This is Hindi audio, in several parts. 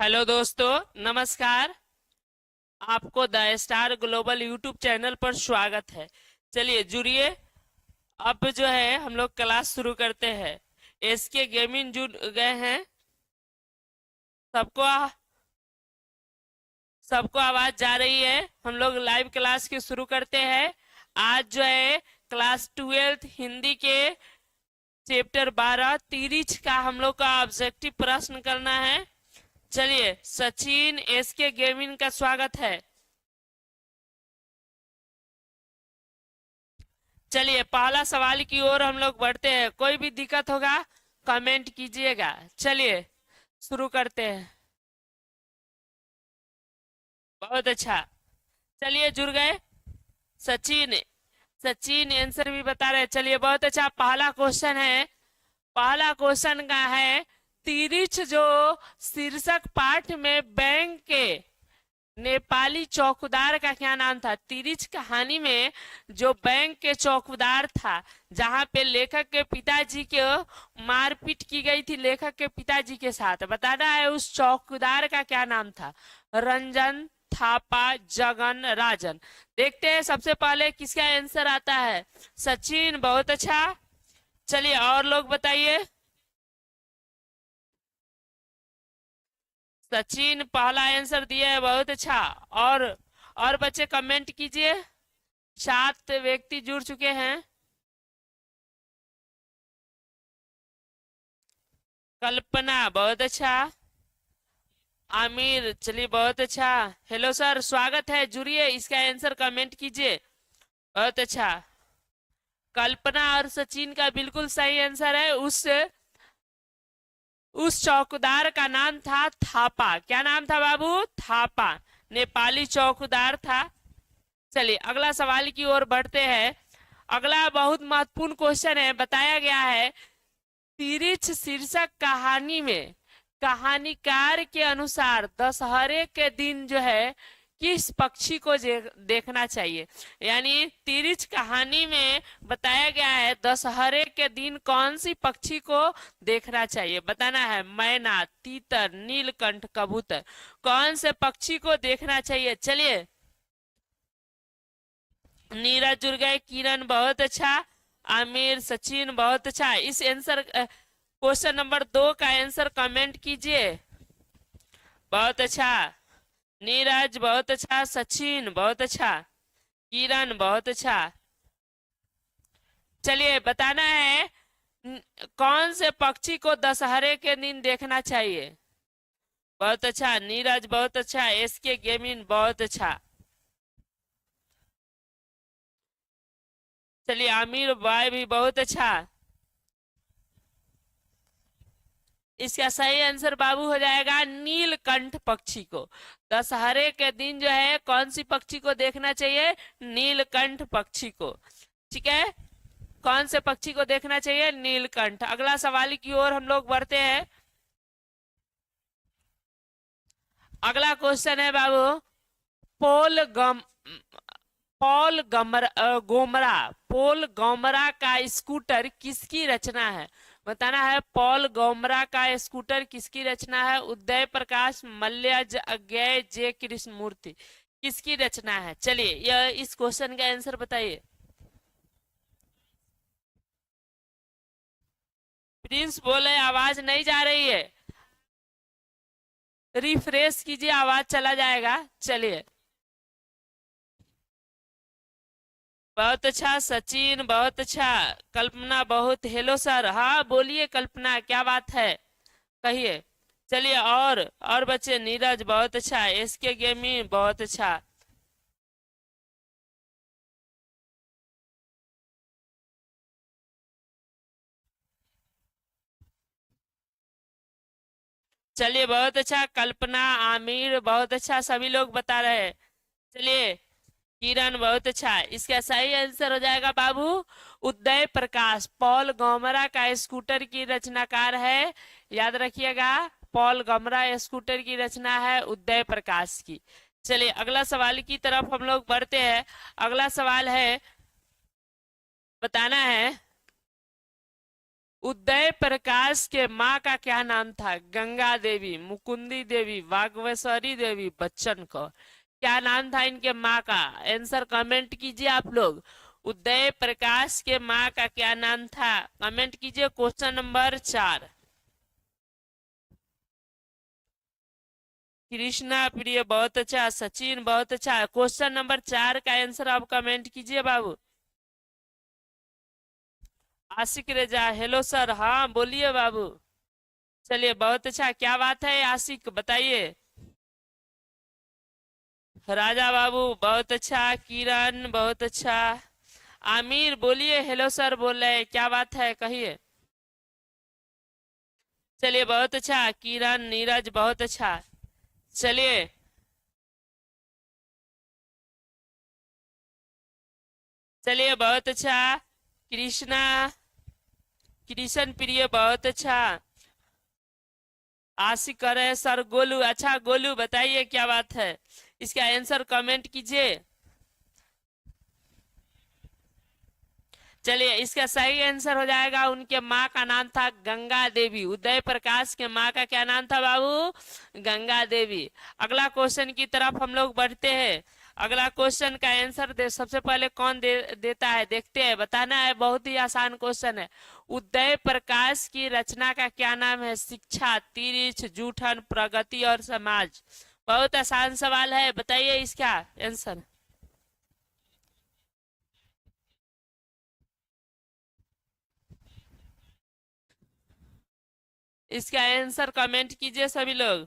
हेलो दोस्तों, नमस्कार। आपको the star global YouTube channel पर स्वागत है। चलिए जुड़िए। अब जो है हम लोग क्लास शुरू करते हैं। एसके गेमिंग जुड़ गए हैं। सबको सबको आवाज जा रही है? हम लोग लाइव क्लास की शुरू करते हैं। आज जो है क्लास 12 हिंदी के चैप्टर 12 तिरिच का हम लोग का ऑब्जेक्टिव प्रश्न करना है। चलिए, सचिन एसके गेमिंग का स्वागत है। चलिए पहला सवाल की ओर हम लोग बढ़ते हैं। कोई भी दिक्कत होगा कमेंट कीजिएगा। चलिए शुरू करते हैं। बहुत अच्छा। चलिए जुड़ गए। सचिन सचिन आंसर भी बता रहे हैं। चलिए बहुत अच्छा। पहला क्वेश्चन है। पहला क्वेश्चन का है, तिरिच जो शीर्षक पाठ में बैंक के नेपाली चौकीदार का क्या नाम था? तिरिच कहानी में जो बैंक के चौकीदार था, जहां पे लेखक के पिताजी के मारपीट की गई थी लेखक के पिताजी के साथ, बताना है उस चौकीदार का क्या नाम था। रंजन, थापा, जगन, राजन। देखते हैं सबसे पहले किसका आंसर आता है। सचिन, बहुत अच्छा। चलिए और लोग बताइए। सचिन पहला आंसर दिए है, बहुत अच्छा। और बच्चे कमेंट कीजिए। 7 व्यक्ति जुड़ चुके हैं। कल्पना, बहुत अच्छा। आमिर, चलिए बहुत अच्छा। हेलो सर, स्वागत है, जुड़िए, इसका आंसर कमेंट कीजिए। बहुत अच्छा। कल्पना और सचिन का बिल्कुल सही आंसर है। उस चौकीदार का नाम था थापा। क्या नाम था बाबू? थापा। नेपाली चौकीदार था। चलिए अगला सवाल की ओर बढ़ते हैं। अगला बहुत महत्वपूर्ण क्वेश्चन है। बताया गया है, तिरिच शीर्षक कहानी में कहानीकार के अनुसार दशहरे के दिन जो है किस पक्षी को देखना चाहिए। यानी तिरिच कहानी में बताया गया है दशहरे के दिन कौन सी पक्षी को देखना चाहिए। बताना है। मैना, तीतर, नीलकंठ, कबूतर। कौन से पक्षी को देखना चाहिए? चलिए। नीरज जुड़ गए। किरण, बहुत अच्छा। आमिर, सचिन, बहुत अच्छा। इस आंसर क्वेश्चन नंबर 2 का आंसर कमेंट कीजिए। बहुत अच्छा। नीरज, बहुत अच्छा। सचिन, बहुत अच्छा। किरण, बहुत अच्छा। चलिए बताना है, कौन से पक्षी को दशहरे के दिन देखना चाहिए। बहुत अच्छा। नीरज, बहुत अच्छा। एसके गेमिंग, बहुत अच्छा। चलिए आमिर भाई भी बहुत अच्छा। इसका सही आंसर बाबू हो जाएगा नीलकंठ पक्षी को। दशहरे के दिन जो है कौन सी पक्षी को देखना चाहिए? नीलकंठ पक्षी को। ठीक है। कौन से पक्षी को देखना चाहिए? नीलकंठ। अगला सवाल की ओर हम लोग बढ़ते हैं। अगला क्वेश्चन है बाबू, पोल गम पॉल गोमरा पोल गोमरा का स्कूटर किसकी रचना है? बताना है। पॉल गोमरा का स्कूटर किसकी रचना है? उदय प्रकाश, मल्य, अज्ञे, जे कृष्णमूर्ति। किसकी रचना है? चलिए यह इस क्वेश्चन का आंसर बताइए। प्रिंस बोले आवाज नहीं जा रही है। रिफ्रेश कीजिए, आवाज चला जाएगा। चलिए बहुत अच्छा। सचिन, बहुत अच्छा। कल्पना, बहुत। हेलो सर, हाँ बोलिए कल्पना, क्या बात है, कहिए। चलिए और बच्चे। नीरज, बहुत अच्छा। एसके गेमिंग, बहुत अच्छा। चलिए बहुत अच्छा। कल्पना, आमिर, बहुत अच्छा, सभी लोग बता रहे हैं। चलिए किरण, बहुत अच्छा। इसका सही आंसर हो जाएगा बाबू उदय प्रकाश। पॉल गोमरा का स्कूटर की रचनाकार है, याद रखिएगा। पॉल गोमरा स्कूटर की रचना है उदय प्रकाश की। चलिए अगला सवाल की तरफ हम लोग बढ़ते हैं। अगला सवाल है, बताना है उदय प्रकाश के माँ का क्या नाम था? गंगा देवी, मुकुंदी देवी, वागवेश्वरी देवी, बच्चन कौर। क्या नाम था इनके माँ का? आंसर कमेंट कीजिए आप लोग। उदय प्रकाश के माँ का क्या नाम था? कमेंट कीजिए। Question number 4। कृष्णा प्रिय बहुत अच्छा, सचिन बहुत अच्छा। क्वेश्चन नंबर 4 का आंसर आप कमेंट कीजिए बाबू। आशिक रेजा, हेलो सर। हाँ बोलिए बाबू। चलिए बहुत अच्छा, क्या बात है आशिक, बताइए। राजा बाबू बहुत अच्छा, किरण बहुत अच्छा। आमिर बोलिए, हेलो सर बोल रहे हैं, क्या बात है कहिए। चलिए बहुत अच्छा, किरण, नीरज बहुत अच्छा। चलिए चलिए बहुत अच्छा। कृष्णा, कृष्ण प्रिय बहुत अच्छा। आशिक कर रहे हैं सर। गोलू, अच्छा गोलू बताइए क्या बात है, इसका आंसर कमेंट कीजिए। चलिए इसका सही आंसर हो जाएगा, उनके माँ का नाम था गंगा देवी। उदय प्रकाश के माँ का क्या नाम था बाबू? गंगा देवी। अगला क्वेश्चन की तरफ हम लोग बढ़ते हैं। अगला क्वेश्चन का आंसर सबसे पहले कौन देता है देखते हैं, बताना है, बहुत ही आसान क्वेश्चन है। उदय प्रकाश की रचना का क्या नाम है? शिक्षा, तिरिछ, जूठन, प्रगति और समाज। बहुत आसान सवाल है, बताइए इसका आंसर। इसका आंसर कमेंट कीजिए सभी लोग।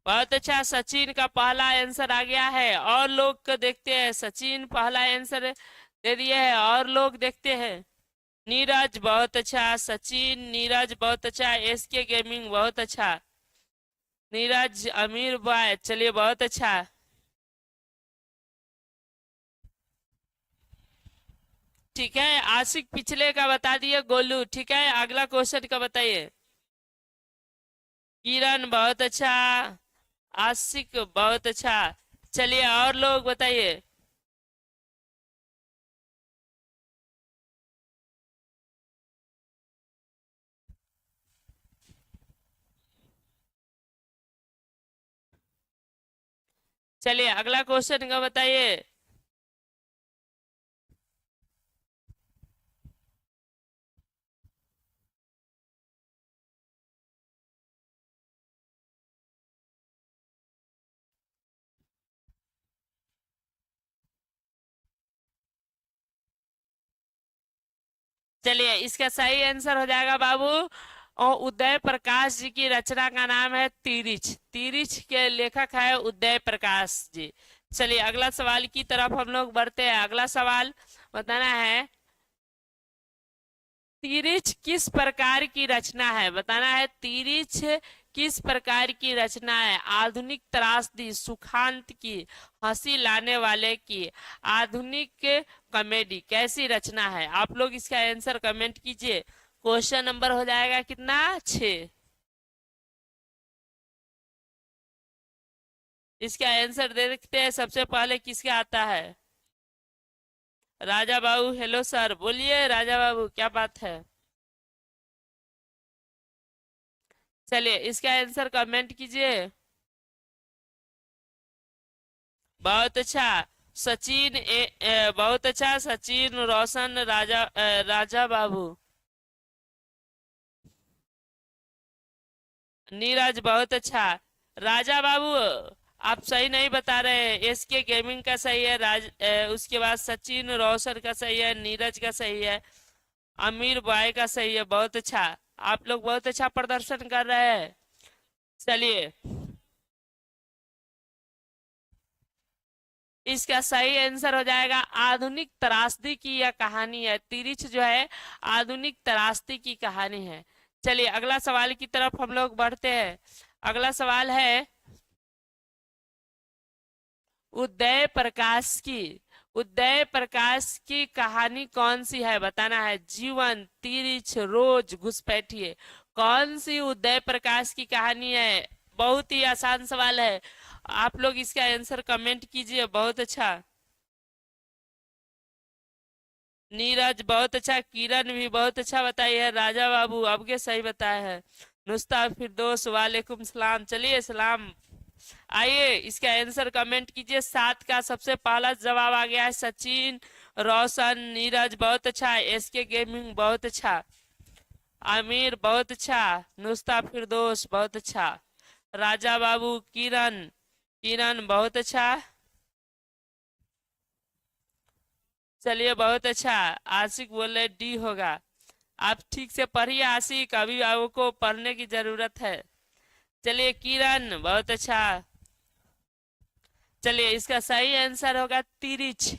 बहुत अच्छा, सचिन का पहला आंसर आ गया है। और लोग को देखते हैं, सचिन पहला आंसर दे दिए है, और लोग देखते हैं। नीरज बहुत अच्छा, सचिन, नीरज बहुत अच्छा, एस के गेमिंग बहुत अच्छा। नीरज, अमीर बॉय, चलिए बहुत अच्छा। ठीक है, आशिक पिछले का बता दिए, गोलू ठीक है। अगला क्वेश्चन का बताइए। किरण बहुत अच्छा, आशिक बहुत अच्छा। चलिए और लोग बताइए। चलिए अगला क्वेश्चन का बताइए। चलिए इसका सही आंसर हो जाएगा बाबू, और उदय प्रकाश जी की रचना का नाम है तिरिछ। तिरिछ के लेखक है उदय प्रकाश जी। चलिए अगला सवाल की तरफ हम लोग बढ़ते हैं। अगला सवाल बताना है, तिरिछ किस प्रकार की रचना है? बताना है तिरिछ किस प्रकार की रचना है? आधुनिक त्रासदी, सुखांत की, हंसी लाने वाले की, आधुनिक कॉमेडी, कैसी रचना है? आप लोग इसका आंसर कमेंट कीजिए। क्वेश्चन नंबर हो जाएगा कितना? 6। इसका आंसर दे देखते हैं सबसे पहले किसका आता है। राजा बाबू, हेलो सर बोलिए, राजा बाबू क्या बात है। चलिए इसका आंसर कमेंट कीजिए। बहुत अच्छा, सचिन बहुत अच्छा, सचिन, रोशन, राजा बाबू। नीरज बहुत अच्छा। राजा बाबू आप सही नहीं बता रहे हैं। एस के गेमिंग का सही है, उसके बाद सचिन, रोशन का सही है, नीरज का सही है, अमीर बाय का सही है। बहुत अच्छा, आप लोग बहुत अच्छा प्रदर्शन कर रहे हैं। चलिए इसका सही आंसर हो जाएगा, आधुनिक त्रासदी की यह कहानी है। तिरिछ जो है आधुनिक त्रासदी की कहानी है। चलिए अगला सवाल की तरफ हम लोग बढ़ते हैं। अगला सवाल है, उदय प्रकाश की, उदय प्रकाश की कहानी कौन सी है? बताना है। जीवन, तिरिछ, रोज, घुसपैठिए, कौन सी उदय प्रकाश की कहानी है? बहुत ही आसान सवाल है, आप लोग इसका आंसर कमेंट कीजिए। बहुत अच्छा। नीरज बहुत अच्छा, किरण भी बहुत अच्छा बताई है, राजा बाबू आपके सही बताया है, नुस्ता फिरदौस वालेकुम सलाम। चलिए सलाम। आइए इसका आंसर कमेंट कीजिए। 7 का सबसे पहला जवाब आ गया है सचिन, रोशन, नीरज बहुत अच्छा, एसके गेमिंग बहुत अच्छा, आमिर बहुत अच्छा, नुस्ता फिरदौस बहुत अच्छा, राजा बाबू, किरण, किरण बहुत अच्छा, चलिए बहुत अच्छा। आशिक बोल रहे डी होगा। आप ठीक से पढ़िए आशिक, अभी आपको पढ़ने की जरूरत है। चलिए किरण बहुत अच्छा। चलिए इसका सही आंसर होगा तिरिच।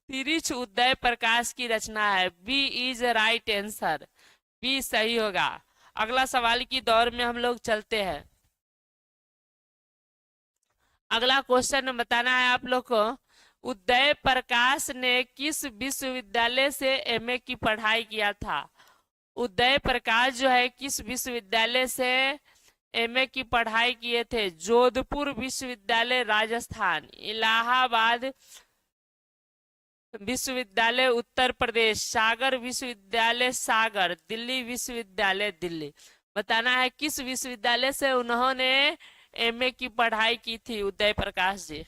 तिरिच उदय प्रकाश की रचना है। B is right answer, B सही होगा। अगला सवाल की दौर में हम लोग चलते हैं। अगला क्वेश्चन बताना है आप लोग को। उदय प्रकाश ने किस विश्वविद्यालय से एमए की पढ़ाई किया था? उदय प्रकाश जो है किस विश्वविद्यालय से एमए की पढ़ाई किए थे? जोधपुर विश्वविद्यालय राजस्थान, इलाहाबाद विश्वविद्यालय उत्तर प्रदेश, सागर विश्वविद्यालय सागर, दिल्ली विश्वविद्यालय दिल्ली। बताना है किस विश्वविद्यालय से उन्होंने एमए की पढ़ाई की थी उदय प्रकाश जी।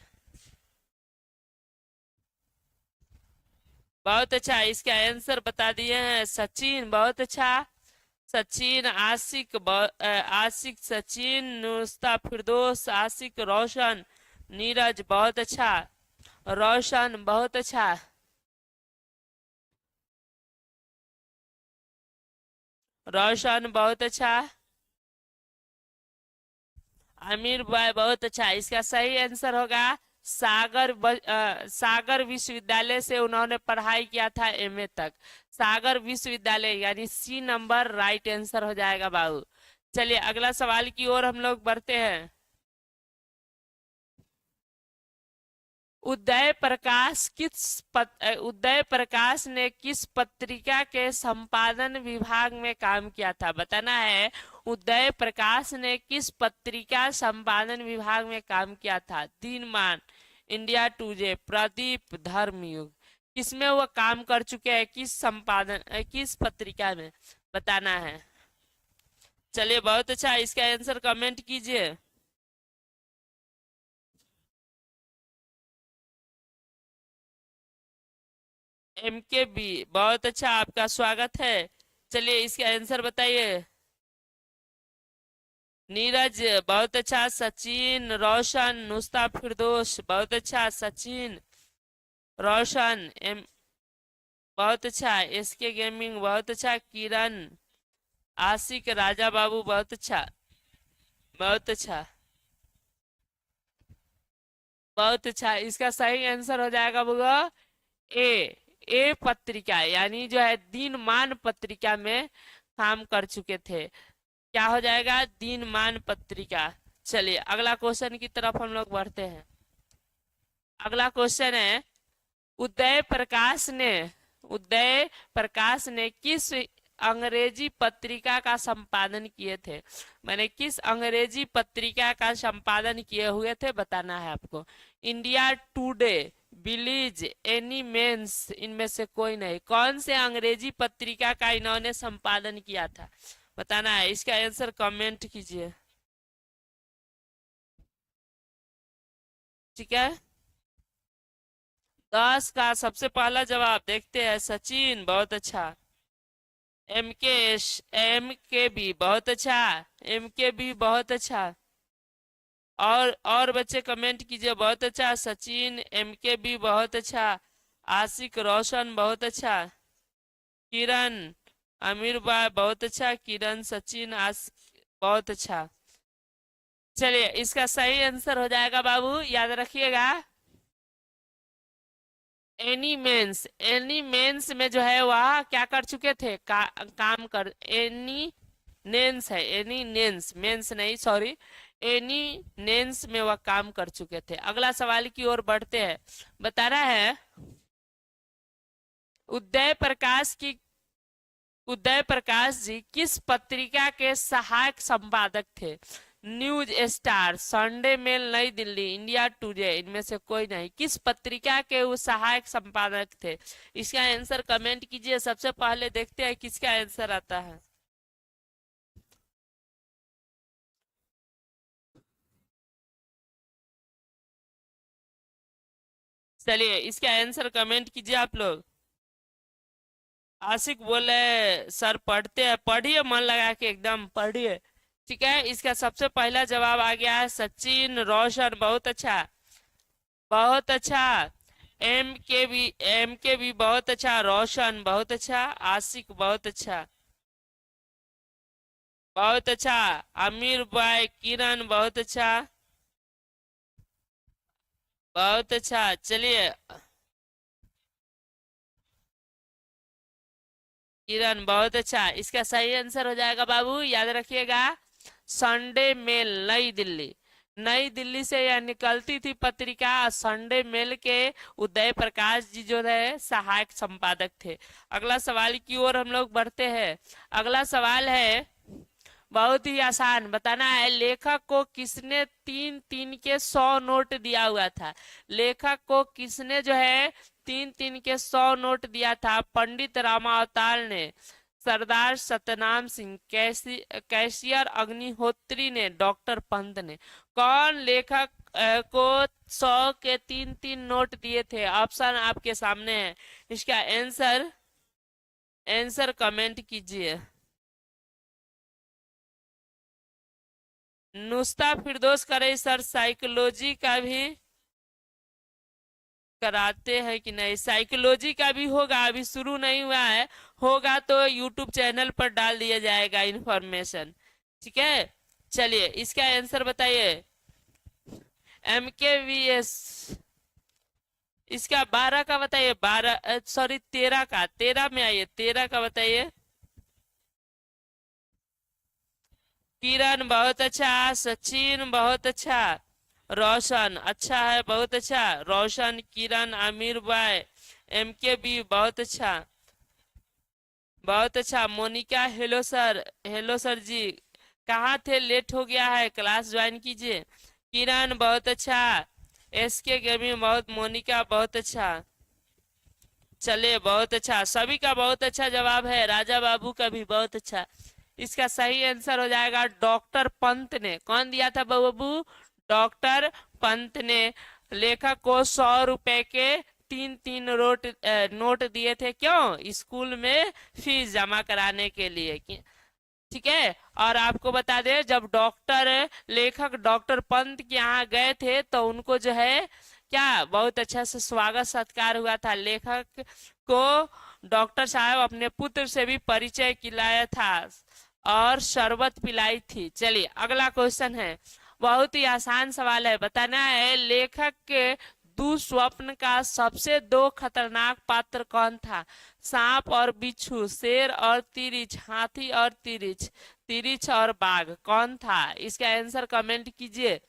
बहुत अच्छा, इसका आंसर बता दिए हैं सचिन बहुत अच्छा। सचिन, आशिक आशिक, सचिन, नुस्ता फिरदौस, आशिक, रोशन, नीरज बहुत अच्छा, रोशन बहुत अच्छा, रोशन बहुत अच्छा, आमिर भाई बहुत अच्छा। इसका सही आंसर होगा सागर विश्वविद्यालय से उन्होंने पढ़ाई किया था एमए तक। सागर विश्वविद्यालय यानी सी नंबर राइट आंसर हो जाएगा बाबू। चलिए अगला सवाल की ओर हम लोग बढ़ते हैं। उदय प्रकाश ने किस पत्रिका के संपादन विभाग में काम किया था? बताना है उदय प्रकाश ने किस पत्रिका संपादन विभाग में काम किया था? दिनमान, इंडिया टुडे, प्रदीप, धर्मयुग। किसमें वो काम कर चुके हैं? किस पत्रिका में? बताना है। चलिए बहुत अच्छा, इसका आंसर कमेंट कीजिए। एम के बी बहुत अच्छा, आपका स्वागत है। चलिए इसका आंसर बताइए। नीरज बहुत अच्छा, सचिन, रोशन, नुस्ता फिरदौस बहुत अच्छा, सचिन, रोशन, एम बहुत अच्छा, एसके गेमिंग बहुत अच्छा, किरण, आशिक, राजा बाबू बहुत अच्छा, बहुत अच्छा, बहुत अच्छा। इसका सही आंसर हो जाएगा बुआ ए। ए पत्रिका यानी जो है दिनमान पत्रिका में काम कर चुके थे। क्या हो जाएगा? दिनमान पत्रिका। चलिए अगला क्वेश्चन की तरफ हम लोग बढ़ते हैं। अगला क्वेश्चन है उदय प्रकाश ने किस अंग्रेजी पत्रिका का संपादन किए थे? मैंने किस अंग्रेजी पत्रिका का संपादन किए हुए थे बताना है आपको। इंडिया टुडे, बिलीज, एनी मेंस, इनमें से कोई नहीं। कौन से अंग्रेजी पत्रिका का इन्होंने संपादन किया था बताना है। इसका आंसर कमेंट कीजिए। ठीक है, 10 का सबसे पहला जवाब देखते हैं सचिन बहुत अच्छा, एम के बी बहुत अच्छा, एम के बी बहुत अच्छा। और बच्चे कमेंट कीजिए बहुत अच्छा, सचिन, एम के बी बहुत अच्छा, आशिक, रोशन बहुत अच्छा, किरण, आमिर भाई बहुत अच्छा, किरण, सचिन, बहुत अच्छा। चलिए इसका सही आंसर हो जाएगा बाबू, याद रखिएगा एनी मेंस में जो है वह क्या कर चुके थे? काम कर एनी नेंस है, एनी नेंस, मेंस नहीं सॉरी, एनी नेंस में वह काम कर चुके थे। अगला सवाल की ओर बढ़ते हैं। बताना है उदय प्रकाश की उदय प्रकाश जी किस पत्रिका के सहायक संपादक थे? न्यूज स्टार, संडे मेल, नई दिल्ली, इंडिया टुडे, इनमें से कोई नहीं। किस पत्रिका के वो सहायक संपादक थे? इसका आंसर कमेंट कीजिए। सबसे पहले देखते हैं किसका आंसर आता है। चलिए इसका आंसर कमेंट कीजिए आप लोग। आशिक बोले सर पढ़ते हैं, पढ़िए मन लगा के एकदम पढ़िए। ठीक है, इसका सबसे पहला जवाब आ गया है सचिन रोशन, बहुत अच्छा, बहुत अच्छा। एम के भी बहुत अच्छा, रोशन बहुत अच्छा, आशिक बहुत अच्छा, बहुत अच्छा, आमिर भाई, किरण बहुत अच्छा, बहुत अच्छा। चलिए किरण बहुत अच्छा, इसका सही आंसर हो जाएगा बाबू, याद रखिएगा, संडे मेल, नई दिल्ली। नई दिल्ली से यह निकलती थी पत्रिका। संडे मेल के उदय प्रकाश जी जो है सहायक संपादक थे। अगला सवाल की ओर हम लोग बढ़ते हैं। अगला सवाल है बहुत ही आसान, बताना है लेखक को किसने तीन तीन के 100 नोट दिया हुआ था? लेखक को किसने जो है तीन तीन के 100 नोट दिया था? पंडित रामावतार ने, सरदार सत्यनाम सिंह, कैशियर अग्निहोत्री ने, डॉक्टर पंत ने। कौन लेखक को 100 के तीन तीन नोट दिए थे? ऑप्शन आपके सामने है, इसका आंसर आंसर कमेंट कीजिए। नुस्ता फिरदौस करे सर, साइकोलॉजी का भी कराते हैं कि नहीं? साइकोलॉजी का भी होगा, अभी शुरू नहीं हुआ है, होगा तो यूट्यूब चैनल पर डाल दिया जाएगा इंफॉर्मेशन। ठीक है, चलिए इसका आंसर बताइए। MKVS, इसका 12 का बताइए, 12 सॉरी 13 का, 13 में आइए, 13 का बताइए। किरण बहुत अच्छा, सचिन बहुत अच्छा, रोशन अच्छा है, बहुत अच्छा, रोशन, किरण, आमिर भाई, MKB बहुत अच्छा, बहुत अच्छा, Monika, hello sir, hello sir ji, कहाँ थे, लेट हो गया है, क्लास ज्वाइन कीजिए। किरण बहुत अच्छा, SK गेमिंग बहुत, मोनिका बहुत अच्छा। चलिए बहुत अच्छा, सभी का बहुत अच्छा जवाब है, राजा बाबू का भी बहुत अच्छा। इसका सही आंसर हो जाएगा डॉक्टर पंत ने। कौन दिया था बाबू? डॉक्टर पंत ने लेखक को 100 रुपए के तीन तीन नोट दिए थे। क्यों? स्कूल में फीस जमा कराने के लिए। ठीक है, और आपको बता दें जब डॉक्टर लेखक डॉक्टर पंत के यहाँ गए थे तो उनको जो है क्या बहुत अच्छा से स्वागत सत्कार हुआ था। लेखक को डॉक्टर साहब अपने पुत्र से भी परिचय किलाया था और शरबत पिलाई थी। चलिए अगला क्वेश्चन है, बहुत ही आसान सवाल है, बताना है लेखक के दुस्वप्न का सबसे दो खतरनाक पात्र कौन था? सांप और बिच्छू, शेर और तिरिच, हाथी और तिरिच, तिरिच और बाघ, कौन था? इसका आंसर कमेंट कीजिए।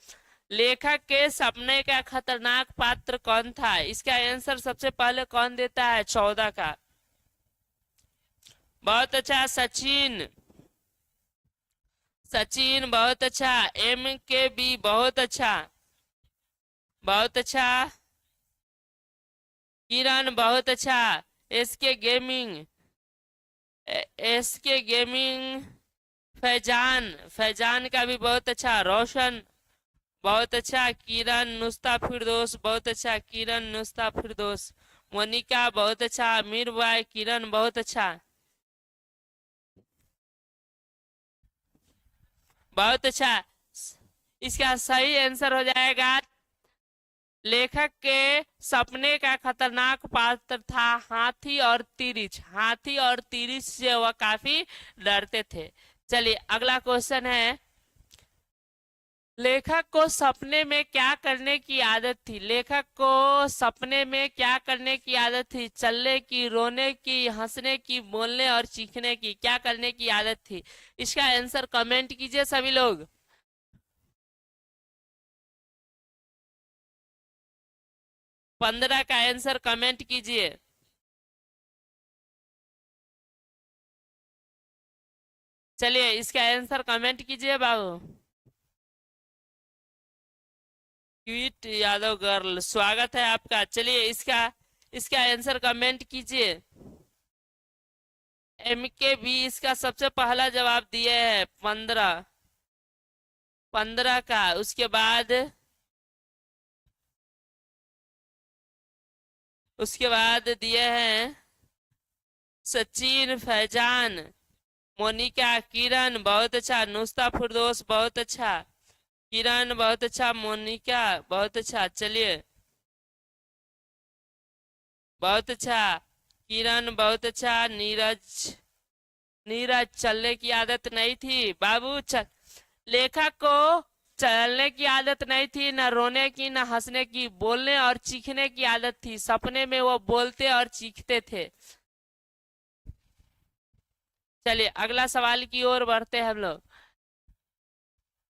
लेखक के सपने का खतरनाक पात्र कौन था? इसका आंसर सबसे पहले कौन देता है? 14 का, बहुत अच्छा, सचिन, सचिन बहुत अच्छा, MKB बहुत अच्छा, बहुत अच्छा, किरण बहुत अच्छा, SK gaming, SK gaming, Faizan, Faizan का भी बहुत अच्छा, रोशन बहुत अच्छा, किरण, नुस्ता फिरदौस बहुत अच्छा, किरण, नुस्ता फिरदौस, मोनिका बहुत अच्छा, मीर भाई, किरण बहुत अच्छा, बहुत अच्छा। इसका सही आंसर हो जाएगा लेखक के सपने का खतरनाक पात्र था हाथी और तिरिच। हाथी और तिरिच से वह काफी डरते थे। चलिए अगला क्वेश्चन है, लेखक को सपने में क्या करने की आदत थी? लेखक को सपने में क्या करने की आदत थी? चलने की, रोने की, हंसने की, बोलने और चीखने की, क्या करने की आदत थी? इसका आंसर कमेंट कीजिए सभी लोग। 15 का आंसर कमेंट कीजिए। चलिए इसका आंसर कमेंट कीजिए बाबू। क्विट यादव गर्ल, स्वागत है आपका। चलिए इसका इसका आंसर कमेंट कीजिए। एम के बी इसका सबसे पहला जवाब दिए है 15 15 का। उसके बाद दिए हैं सचिन, फैजान, मोनिका, किरण बहुत अच्छा, नुस्ता फिरदौस बहुत अच्छा, किरण बहुत अच्छा, मोनिका बहुत अच्छा। चलिए बहुत अच्छा, किरण बहुत अच्छा, नीरज नीरज चलने की आदत नहीं थी बाबू। चल, लेखक को चलने की आदत नहीं थी, न रोने की न हंसने की, बोलने और चीखने की आदत थी। सपने में वो बोलते और चीखते थे। चलिए अगला सवाल की ओर बढ़ते हैं हम लोग।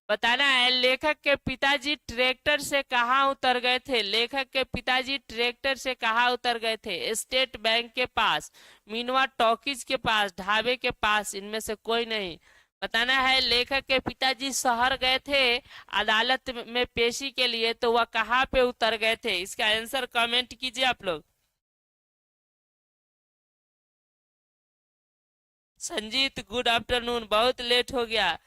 बताना है लेखक के पिताजी ट्रैक्टर से कहाँ उतर गए थे। लेखक के पिताजी ट्रैक्टर से कहाँ उतर गए थे। स्टेट बैंक के पास, मीनवा टॉकीज के पास, ढाबे के पास, इनमें से कोई नहीं। बताना है लेखक के पिताजी शहर गए थे अदालत में पेशी के लिए, तो वह कहाँ पे उतर गए थे। इसका आंसर कमेंट कीजिए आप लोग। संजीत गुड आफ्टरनून, बहुत लेट हो गया।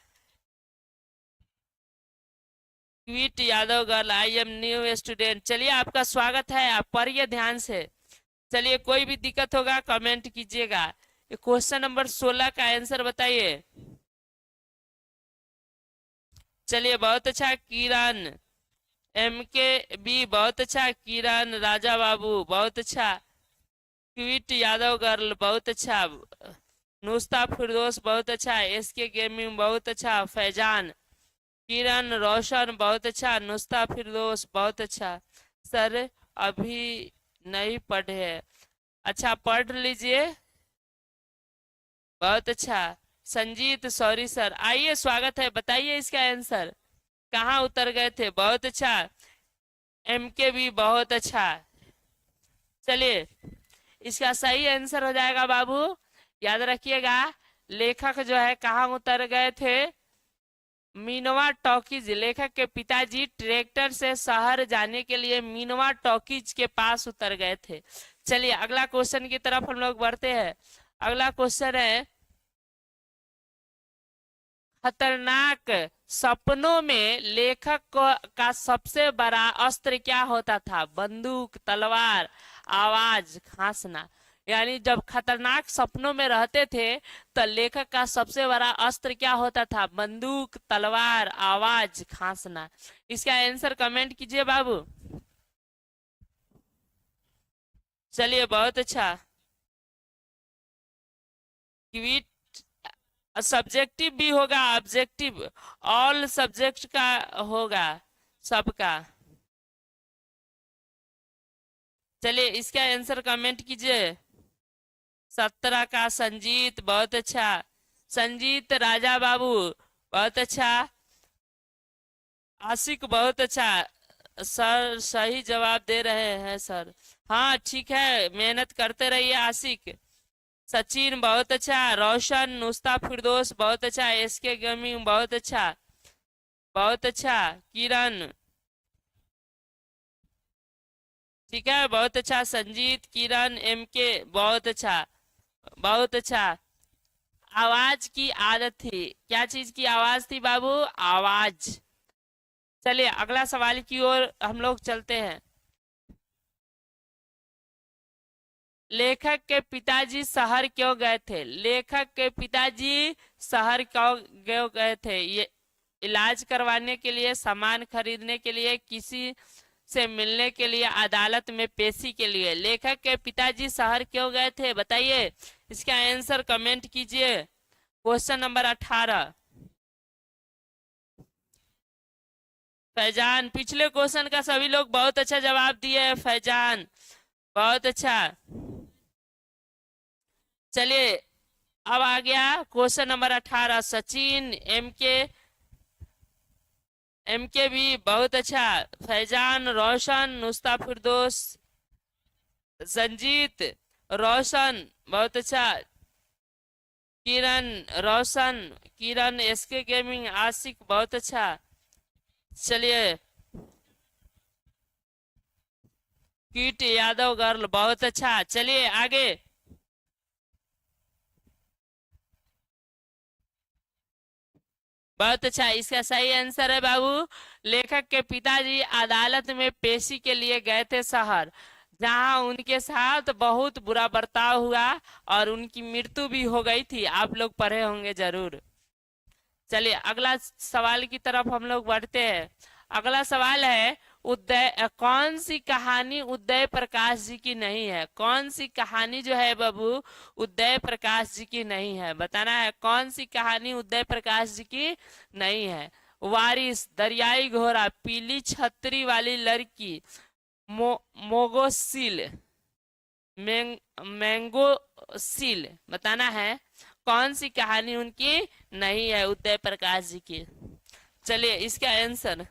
Quit Yadav girl, I am new student. चलिए आपका स्वागत है, आप पढ़िए ध्यान से। चलिए कोई भी दिक्कत होगा कमेंट कीजिएगा। ये क्वेश्चन नंबर 16 का आंसर बताइए। चलिए बहुत अच्छा किरण, एम के बी बहुत अच्छा, किरण राजा बाबू बहुत अच्छा, क्विट यादव गर्ल बहुत अच्छा, नुस्ता फिरदौस बहुत अच्छा, एस के गेमिंग बहुत अच्छा, फैजान, किरण रोशन बहुत अच्छा, नुस्ता फिरदौस बहुत अच्छा। सर अभी नहीं पढ़े हैं। अच्छा पढ़ लीजिए, बहुत अच्छा। संजीत सॉरी सर, आइए स्वागत है, बताइए इसका आंसर। कहाँ उतर गए थे, बहुत अच्छा। एम के भी बहुत अच्छा। चलिए इसका सही आंसर हो जाएगा बाबू, याद रखिएगा। लेखक जो है कहाँ उतर गए थे, मीनवा टॉकीज। लेखक के पिताजी ट्रैक्टर से शहर जाने के लिए मीनवा टॉकीज के पास उतर गए थे। चलिए अगला क्वेश्चन की तरफ हम लोग बढ़ते हैं। अगला क्वेश्चन है खतरनाक सपनों में लेखक का सबसे बड़ा अस्त्र क्या होता था। बंदूक, तलवार, आवाज, खांसना। यानी जब खतरनाक सपनों में रहते थे तो लेखक का सबसे बड़ा अस्त्र क्या होता था। बंदूक, तलवार, आवाज, खांसना। इसका आंसर कमेंट कीजिए बाबू। चलिए बहुत अच्छा। क्विट सब्जेक्टिव भी होगा, ऑब्जेक्टिव, ऑल सब्जेक्ट का होगा सबका। चलिए इसका आंसर कमेंट कीजिए। 17 का संजीत बहुत अच्छा, संजीत राजा बाबू बहुत अच्छा, आशिक बहुत अच्छा। सर सही जवाब दे रहे हैं सर। हाँ ठीक है, मेहनत करते रहिए आशिक। सचिन बहुत अच्छा, रोशन, नुस्ता फिरदौस बहुत अच्छा, एस के गेमिंग बहुत अच्छा, बहुत अच्छा, किरण ठीक है बहुत अच्छा, संजीत, किरण, एम के बहुत अच्छा, बहुत अच्छा। आवाज की आदत थी, क्या चीज की आवाज थी बाबू, आवाज। चलिए अगला सवाल की ओर हम लोग चलते हैं। लेखक के पिताजी शहर क्यों गए थे। लेखक के पिताजी शहर क्यों गए थे। ये इलाज करवाने के लिए, सामान खरीदने के लिए, किसी से मिलने के लिए, अदालत में पेशी के लिए। लेखक के पिताजी शहर क्यों गए थे बताइए। इसका आंसर कमेंट कीजिए। Question number 18। फैजान, पिछले क्वेश्चन का सभी लोग बहुत अच्छा जवाब दिए हैं। फैजान बहुत अच्छा। चलिए अब आ गया क्वेश्चन नंबर 18। सचिन, एम के भी बहुत अच्छा, फैजान, रोशन, नुस्ता फिरदौस, संजीत, रोशन बहुत अच्छा, किरण रोशन, किरण, एस के गेमिंग, आशिक बहुत अच्छा। चलिए क्यूट यादव गर्ल, बहुत अच्छा। चलिए आगे। बहुत अच्छा, इसका सही आंसर है बाबू, लेखक के पिताजी अदालत में पेशी के लिए गए थे शहर, जहां उनके साथ बहुत बुरा बर्ताव हुआ और उनकी मृत्यु भी हो गई थी। आप लोग पढ़े होंगे जरूर। चलिए अगला सवाल की तरफ हम लोग बढ़ते हैं। अगला सवाल है, कौन सी कहानी उदय प्रकाश जी की नहीं है? कौन सी कहानी जो है बाबू उदय प्रकाश जी की नहीं है? बताना है कौन सी कहानी उदय प्रकाश जी की नहीं है। वारिस, दरियाई घोड़ा, पीली छतरी वाली लड़की, मोगोसील, मैंगो सील। बताना है कौन सी कहानी उनकी नहीं है उदय प्रकाश जी की। चलिए इसका आंसर।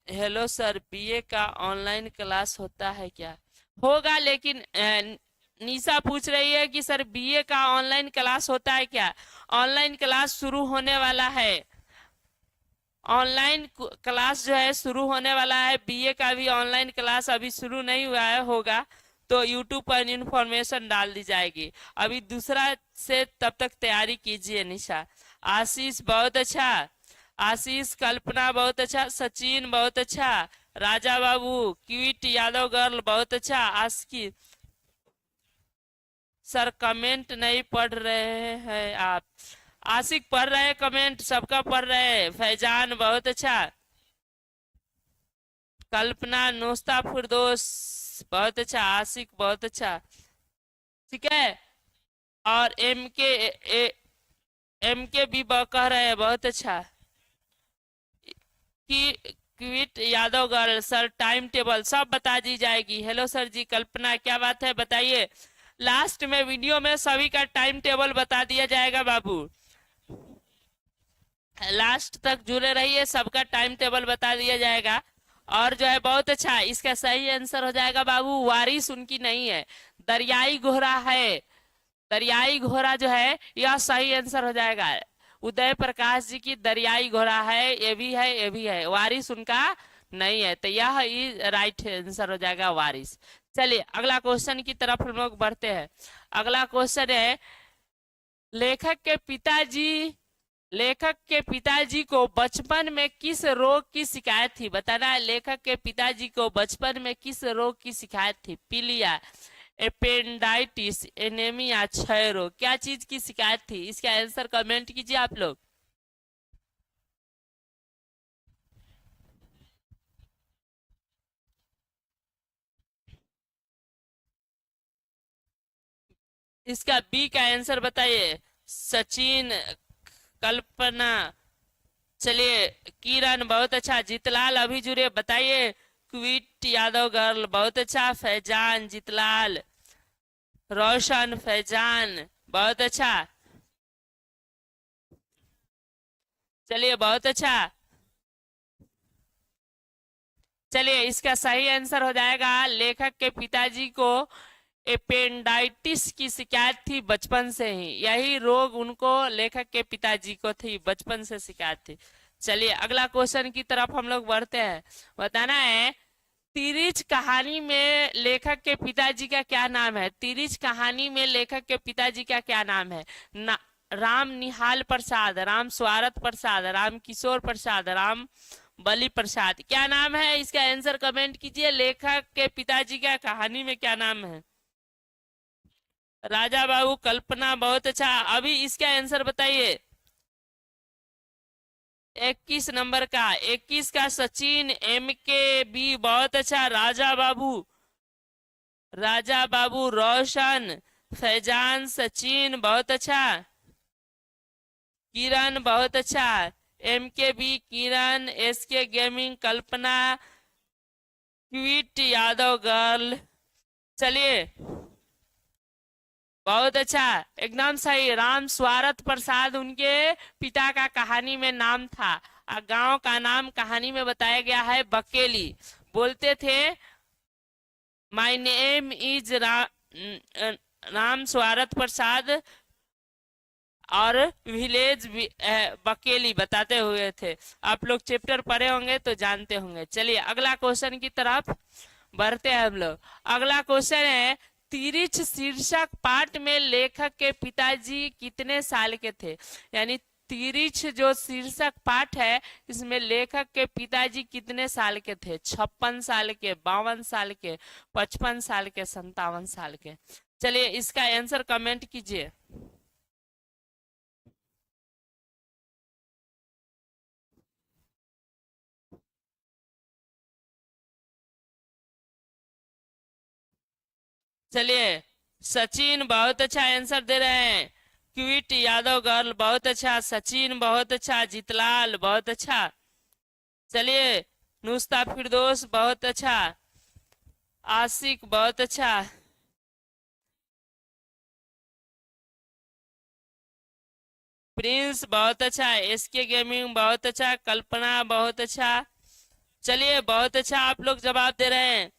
हेलो सर, बीए का ऑनलाइन क्लास होता है क्या? होगा, लेकिन निशा पूछ रही है कि सर बीए का ऑनलाइन क्लास होता है क्या? ऑनलाइन क्लास शुरू होने वाला है। ऑनलाइन क्लास जो है शुरू होने वाला है। बीए का भी ऑनलाइन क्लास अभी शुरू नहीं हुआ है, होगा तो यूट्यूब पर इंफॉर्मेशन डाल दी जाएगी। अभी दूसरा से तब तक तैयारी कीजिए निशा। आशीष बहुत अच्छा, आशीष, कल्पना बहुत अच्छा, सचिन बहुत अच्छा, राजा बाबू, क्यूट यादव गर्ल बहुत अच्छा, आस्की। सर कमेंट नहीं पढ़ रहे हैं आप? आशिक पढ़ रहे हैं कमेंट, सबका पढ़ रहे हैं। फैजान बहुत अच्छा, कल्पना, नोस्ता, फिरदोस बहुत अच्छा, आशिक बहुत अच्छा। ठीक है। और एम के भी कह रहे हैं बहुत अच्छा। कि quit Yadav girl, sir time table सब बता दी जाएगी। हेलो सर जी, कल्पना क्या बात है बताइए। लास्ट में वीडियो में सभी का टाइम टेबल बता दिया जाएगा बाबू। लास्ट तक जुड़े रहिए, सबका टाइम टेबल बता दिया जाएगा। और जो है बहुत अच्छा, इसका सही आंसर हो जाएगा बाबू, वारिस उनकी नहीं है, दरियाई घोड़ा है। दरियाई घोड़ा जो है यह सही आंसर हो जाएगा। उदय प्रकाश जी की दरियाई घोड़ा है, ये भी है ये भी है, वारिस उनका नहीं है, तो यह राइट आंसर हो जाएगा वारिस। चलिए अगला क्वेश्चन की तरफ हम लोग बढ़ते हैं। अगला क्वेश्चन है, लेखक के पिताजी लेखक के पिताजी को बचपन में किस रोग की शिकायत थी? बताना है लेखक के पिताजी को बचपन में किस रोग की शिकायत थी? पीलिया, एपेंडाइटिस, एनेमिया, क्षय रोग, क्या चीज की शिकायत थी? इसका आंसर कमेंट कीजिए आप लोग। इसका बी का आंसर बताइए। सचिन, कल्पना, चलिए किरण बहुत अच्छा, जितलाल अभी जुड़े, बताइए। क्विट यादव गर्ल बहुत अच्छा, फैजान, जितलाल, रोशन, फैजान बहुत अच्छा। चलिए बहुत अच्छा। चलिए इसका सही आंसर हो जाएगा, लेखक के पिताजी को एपेंडाइटिस की शिकायत थी बचपन से ही। यही रोग उनको, लेखक के पिताजी को थी, बचपन से शिकायत थी। चलिए अगला क्वेश्चन की तरफ हम लोग बढ़ते हैं। बताना है, तिरिच कहानी में लेखक के पिताजी का क्या नाम है? तिरिच कहानी में लेखक के पिताजी का क्या नाम है? राम निहाल प्रसाद, राम स्वारथ प्रसाद, राम किशोर प्रसाद, राम बलि प्रसाद, क्या नाम है? इसका आंसर कमेंट कीजिए। लेखक के पिताजी का कहानी में क्या नाम है? राजा बाबू, कल्पना बहुत अच्छा। अभी इसका आंसर बताइए। 21 नंबर का, 21 का सचिन, एम के बी बहुत अच्छा, राजा बाबू, राजा बाबू, रोशन, फैजान, सचिन बहुत अच्छा, किरण बहुत अच्छा, एम के बी, किरण, एस के गेमिंग, कल्पना, क्विट यादव गर्ल। चलिए बहुत अच्छा, एकदम सही, राम स्वारथ प्रसाद उनके पिता का कहानी में नाम था। गांव का नाम कहानी में बताया गया है बकेली। बोलते थे माय नेम इज राम स्वारथ प्रसाद, और विलेज बकेली बताते हुए थे। आप लोग चैप्टर पढ़े होंगे तो जानते होंगे। चलिए अगला क्वेश्चन की तरफ बढ़ते हैं हम लोग। अगला क्वेश्चन है, तिरिच शीर्षक पाठ में लेखक के पिताजी कितने साल के थे? यानी तिरिच जो शीर्षक पाठ है, इसमें लेखक के पिताजी कितने साल के थे? 56 साल के, 52 साल के, 55 साल के, 57 साल के? चलिए इसका आंसर कमेंट कीजिए। चलिए सचिन बहुत अच्छा आंसर दे रहे हैं। क्विट यादव गर्ल बहुत अच्छा, सचिन बहुत अच्छा, जीतलाल बहुत अच्छा। चलिए नुस्ता फिरदोस बहुत अच्छा, आशिक बहुत अच्छा, प्रिंस बहुत अच्छा, एसके गेमिंग बहुत अच्छा, कल्पना बहुत अच्छा। चलिए बहुत अच्छा आप लोग जवाब दे रहे हैं।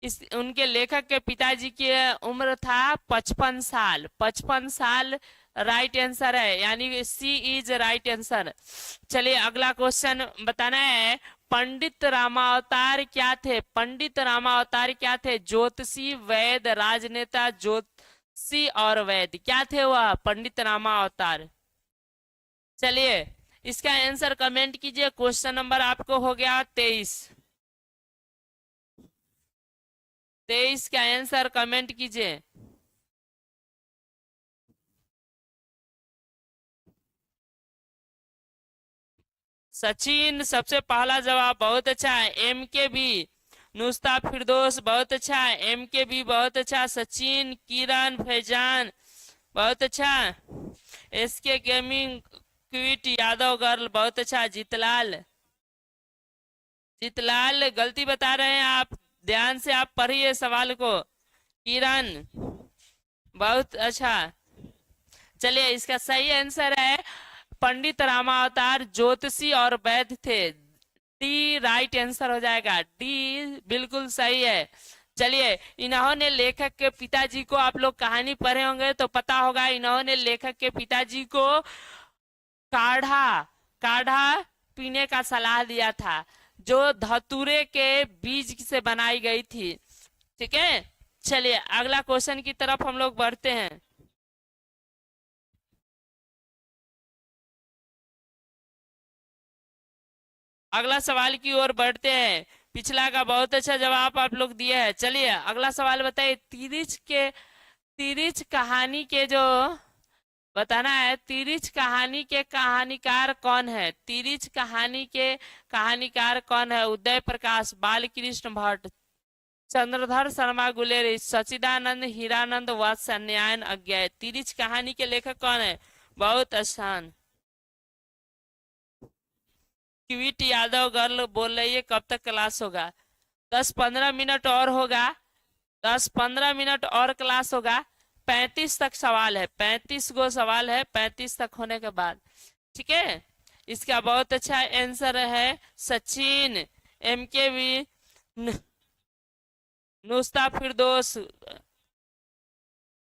इस उनके लेखक के पिताजी की उम्र था 55 साल। 55 साल राइट आंसर है, यानी सी इज राइट आंसर। चलिए अगला क्वेश्चन बताना है, पंडित रामावतार क्या थे? पंडित रामावतार क्या थे? ज्योतिषी, वैद, राजनेता, ज्योतिषी और वैद, क्या थे वह पंडित रामावतार? चलिए इसका आंसर कमेंट कीजिए। क्वेश्चन नंबर आपको हो गया 23। 23 का आंसर कमेंट कीजिए। सचिन सबसे पहला जवाब बहुत अच्छा है। एम के बी नुस्ता फिरदोस बहुत अच्छा है। एम के बी बहुत अच्छा। सचिन, किरण, फैजान बहुत अच्छा। एस के गेमिंग, क्विट यादव गर्ल बहुत अच्छा। जीतलाल, जीतलाल गलती बता रहे हैं आप, ध्यान से आप पढ़िए सवाल को। किरण बहुत अच्छा। चलिए इसका सही आंसर है, पंडित रामावतार ज्योतिषी और वैद्य थे। डी राइट आंसर हो जाएगा, डी बिल्कुल सही है। चलिए इन्होंने लेखक के पिताजी को, आप लोग कहानी पढ़े होंगे तो पता होगा, इन्होंने लेखक के पिताजी को काढ़ा काढ़ा पीने का सलाह दिया था, जो धतूरे के बीज से बनाई गई थी। ठीक है, चलिए अगला क्वेश्चन की तरफ हम लोग बढ़ते हैं। अगला सवाल की ओर बढ़ते हैं। पिछला का बहुत अच्छा जवाब आप लोग दिए हैं। चलिए अगला सवाल बताइए, तिरिच कहानी के जो बताना है, तिरिच कहानी के कहानीकार कौन है? तिरिच कहानी के कहानीकार कौन है? उदय प्रकाश, बालकृष्ण भट्ट, चंद्रधर शर्मा गुलेरी, सचिदानंद, हीरानंद वात्स्यायन अज्ञाय। तिरिच कहानी के लेखक कौन है? बहुत आसान। क्विट यादव गर्ल बोल रही है कब तक क्लास होगा? 10-15 मिनट और होगा। 10-15 मिनट और क्लास होगा। 35 तक सवाल है, 35 गो सवाल है, 35 तक होने के बाद। ठीक है, इसका बहुत अच्छा आंसर है सचिन, एम के वी, नुस्ता फिरदोस,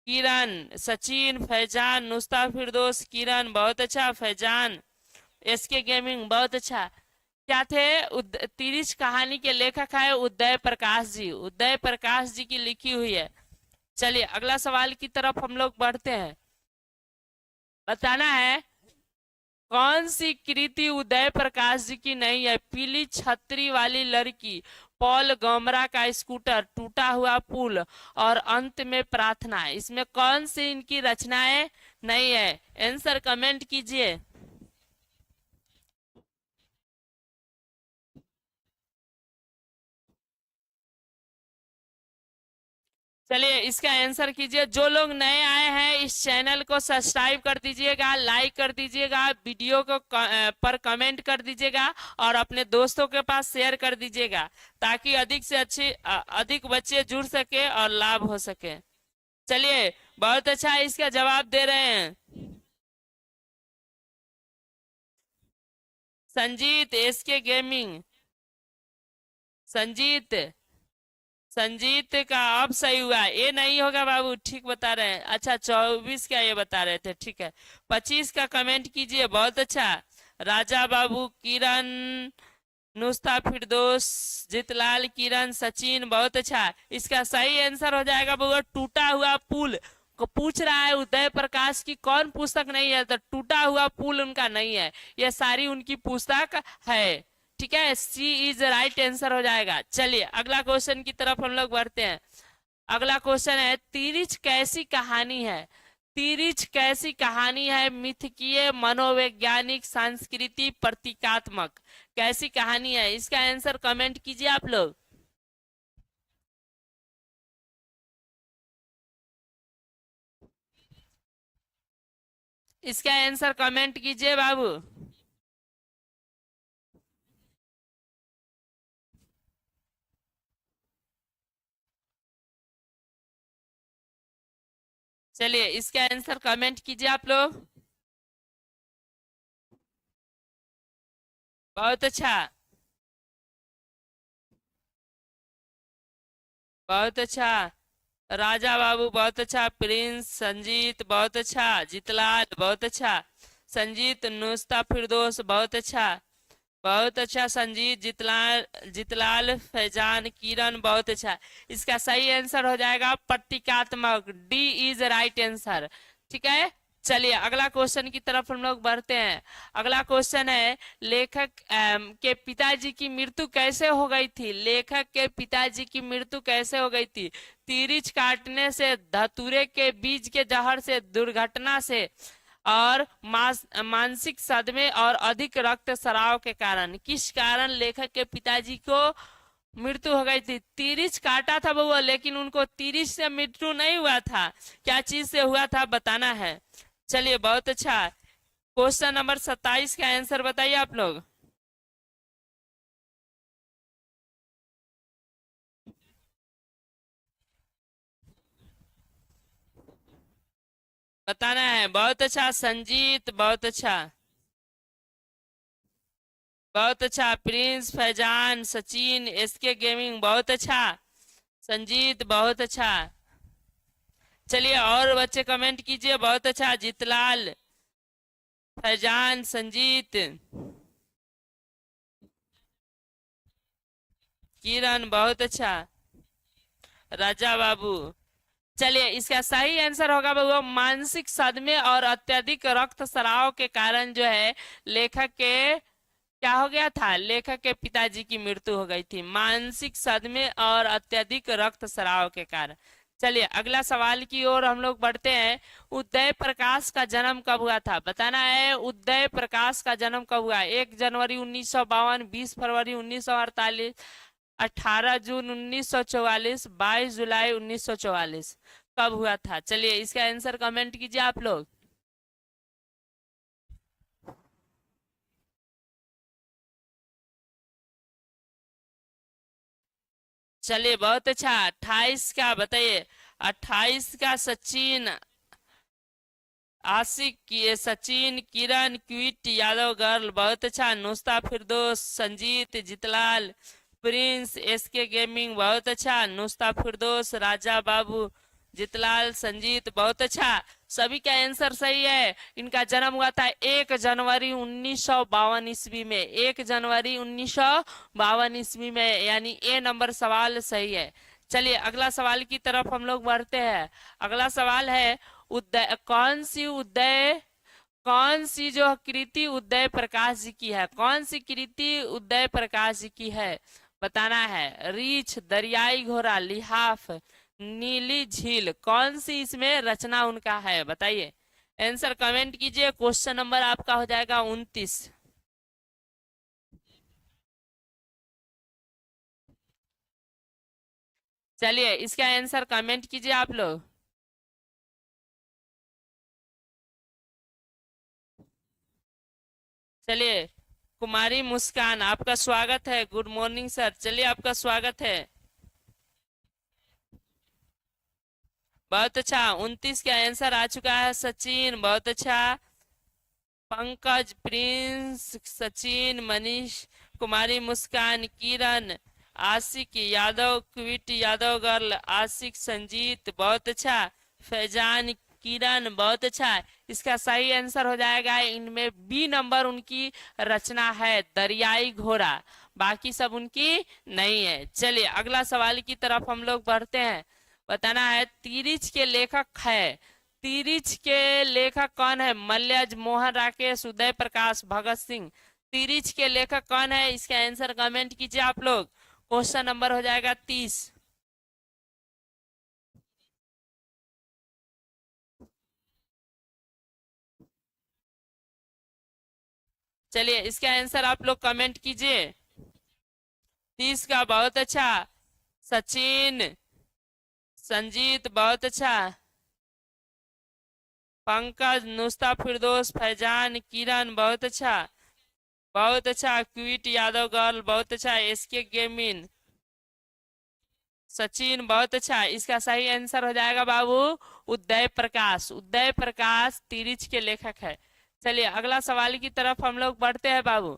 किरण, सचिन, फैजान, नुस्ता फिरदोस, किरण बहुत अच्छा, फैजान, एसके गेमिंग बहुत अच्छा। क्या थे? तिरिच कहानी के लेखक है उदय प्रकाश जी। उदय प्रकाश जी की लिखी हुई है। चलिए अगला सवाल की तरफ हम लोग बढ़ते हैं। बताना है, कौन सी कृति उदय प्रकाश जी की नहीं है? पीली छतरी वाली लड़की, पॉल गमरा का स्कूटर, टूटा हुआ पुल और अंत में प्रार्थना, इसमें कौन सी इनकी रचनाएं नहीं है? आंसर कमेंट कीजिए। चलिए इसका आंसर कीजिए। जो लोग नए आए हैं इस चैनल को सब्सक्राइब कर दीजिएगा, लाइक कर दीजिएगा, वीडियो को पर कमेंट कर दीजिएगा और अपने दोस्तों के पास शेयर कर दीजिएगा, ताकि अधिक से अधिक बच्चे जुड़ सके और लाभ हो सके। चलिए बहुत अच्छा इसका जवाब दे रहे हैं। संजीत, एसके गेमिंग, संजीत, संजीत का अब सही हुआ, ये नहीं होगा बाबू, ठीक बता रहे हैं। अच्छा 24 का ये बता रहे थे, ठीक है। 25 का कमेंट कीजिए, बहुत अच्छा। राजा बाबू, किरण, नुस्ता, फिरदौस, जितलाल, किरण, सचिन, बहुत अच्छा। इसका सही आंसर हो जाएगा बाबू टूटा हुआ पुल। को पूछ रहा है उदय प्रकाश की कौन पुस्तक नहीं है, तो टूटा हुआ पुल उनका नहीं है, ये सारी उनकी पुस्तक है। ठीक है, सी इज राइट आंसर हो जाएगा। चलिए अगला क्वेश्चन की तरफ हम लोग बढ़ते हैं। अगला क्वेश्चन है, तिरिच कैसी कहानी है? तिरिच कैसी कहानी है? मिथकीय, मनोवैज्ञानिक, संस्कृति, प्रतीकात्मक, कैसी कहानी है? इसका आंसर कमेंट कीजिए आप लोग। इसका आंसर कमेंट कीजिए बाबू। चलिए इसका आंसर कमेंट कीजिए आप लोग। बहुत अच्छा, बहुत अच्छा। राजा बाबू बहुत अच्छा, प्रिंस, संजीत बहुत अच्छा, जितलाल बहुत अच्छा, संजीत, नुस्ता, फिरदौस बहुत अच्छा, बहुत अच्छा संजीत, जितलाल, जितलाल, फैजान, किरण, बहुत अच्छा। इसका सही आंसर हो जाएगा प्रतीकात्मक, डी इज राइट आंसर। ठीक है, चलिए अगला क्वेश्चन की तरफ हम लोग बढ़ते हैं। अगला क्वेश्चन है, लेखक के पिताजी की मृत्यु कैसे हो गई थी? लेखक के पिताजी की मृत्यु कैसे हो गई थी? तीरिच काटने से, धतूरे के बीज के जहर से, दुर्घटना से, और मानसिक सदमे और अधिक रक्तस्राव के कारण। किस कारण लेखक के पिताजी को मृत्यु हो गई थी? तीरिच काटा था बउआ, लेकिन उनको तीरिच से मृत्यु नहीं हुआ था, क्या चीज से हुआ था बताना है। चलिए बहुत अच्छा। क्वेश्चन नंबर 27 का आंसर बताइए आप लोग। बताना है, बहुत अच्छा संजीत, बहुत अच्छा, बहुत अच्छा प्रिंस, फैजान, सचिन, एसके गेमिंग, बहुत अच्छा, संजीत बहुत अच्छा। चलिए और बच्चे कमेंट कीजिए, बहुत अच्छा, जितलाल, फैजान, संजीत, किरण, बहुत अच्छा, राजा बाबू। चलिए इसका सही आंसर होगा बाबू मानसिक सदमे और अत्यधिक रक्तस्राव के कारण जो है लेखक के क्या हो गया था? लेखक के पिताजी की मृत्यु हो गई थी, मानसिक सदमे और अत्यधिक रक्तस्राव के कारण। चलिए अगला सवाल की ओर हम लोग बढ़ते हैं। उदय प्रकाश का जन्म कब हुआ था? बताना है, उदय प्रकाश का जन्म कब हुआ? 1 जनवरी 1952, 20 फरवरी 1948, 18 जून 1944, 22 जुलाई 1944, कब हुआ था? चलिए इसका आंसर कमेंट कीजिए आप लोग। चलिए बहुत अच्छा, 28 का बताइए। 28 का सचिन, आशिक, ये सचिन, किरण, क्विट, यादव गर्ल, बहुत अच्छा, नुस्ता, फिरदौस, संजीत, जितलाल, प्रिंस, एसके गेमिंग, बहुत अच्छा, नुस्ता, फिरदौस, राजा बाबू, जितलाल, संजीत, बहुत अच्छा। सभी का आंसर सही है। इनका जन्म हुआ था 1 जनवरी 1952 ईस्वी में, 1 जनवरी 1952 ईस्वी में, यानी ए नंबर सवाल सही है। चलिए अगला सवाल की तरफ हम लोग बढ़ते हैं। अगला सवाल है, उदय कौन सी जो कृति उदय प्रकाश जी की है? कौन सी कृति उदय प्रकाश जी की है बताना है। रीछ, दरियाई घोड़ा, लिहाफ, नीली झील, कौन सी इसमें रचना उनका है बताइए। आंसर कमेंट कीजिए। क्वेश्चन नंबर आपका हो जाएगा 29। चलिए इसका आंसर कमेंट कीजिए आप लोग। चलिए कुमारी मुस्कान, आपका स्वागत है, गुड मॉर्निंग सर, चलिए आपका स्वागत है। बहुत अच्छा, 29 का आंसर आ चुका है सचिन, बहुत अच्छा। पंकज, प्रिंस, सचिन, मनीष, कुमारी मुस्कान, किरण, आशिक यादव क्विट यादव गर्ल, आशिक संजीत बहुत अच्छा, फैजान किरण बहुत अच्छा। इसका सही आंसर हो जाएगा इनमें बी नंबर, उनकी रचना है दरियाई घोड़ा, बाकी सब उनकी नहीं है। चलिए अगला सवाल की तरफ हम लोग बढ़ते हैं। बताना है तिरिच के लेखक है, तिरिच के लेखक कौन है? मल्यज, मोहन राकेश, उदय प्रकाश, भगत सिंह। तिरिच के लेखक कौन है? इसका आंसर कमेंट कीजिए आप लोग। क्वेश्चन नंबर हो जाएगा 30। चलिए इसका आंसर आप लोग कमेंट कीजिए। 30 का बहुत अच्छा, सचिन, संजीत बहुत अच्छा, पंकज, नुस्ता फिरदौस, फैजान, किरण बहुत अच्छा, बहुत अच्छा, क्विट यादव गर्ल बहुत अच्छा, एसके गेमिन, सचिन बहुत अच्छा। इसका सही आंसर हो जाएगा बाबू उदय प्रकाश, उदय प्रकाश तिरिच के लेखक है। चलिए अगला सवाल की तरफ हम लोग बढ़ते हैं बाबू।